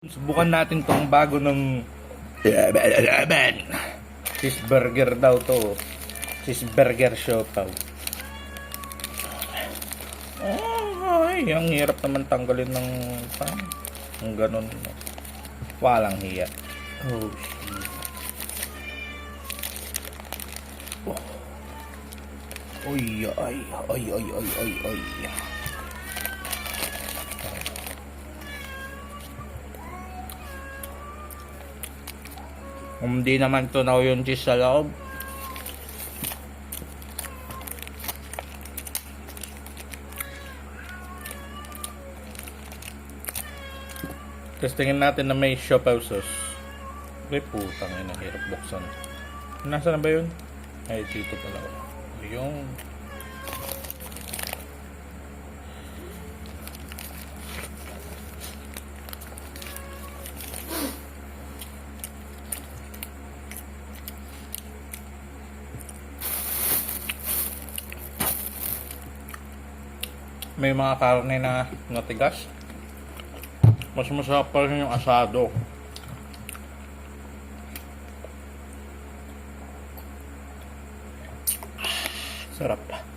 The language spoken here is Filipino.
Subukan natin tong bago ng cheeseburger daw to. Cheeseburger siopaw. Ay, ang hirap naman tanggalin ng pan. Ang ganun. Walang hiya. Oh, shit. Oh. Oy, ay, ay, ay, ay, ay, ay. Hindi naman tunaw yung cheese sa loob. Testingin natin na may siopaw sauce. Ay, putang ina, hirap buksan. Nasaan na ba yun? Ay, dito pala. Yung may mga karne na natigas. Mas masarap pa rin yung asado. Sarap.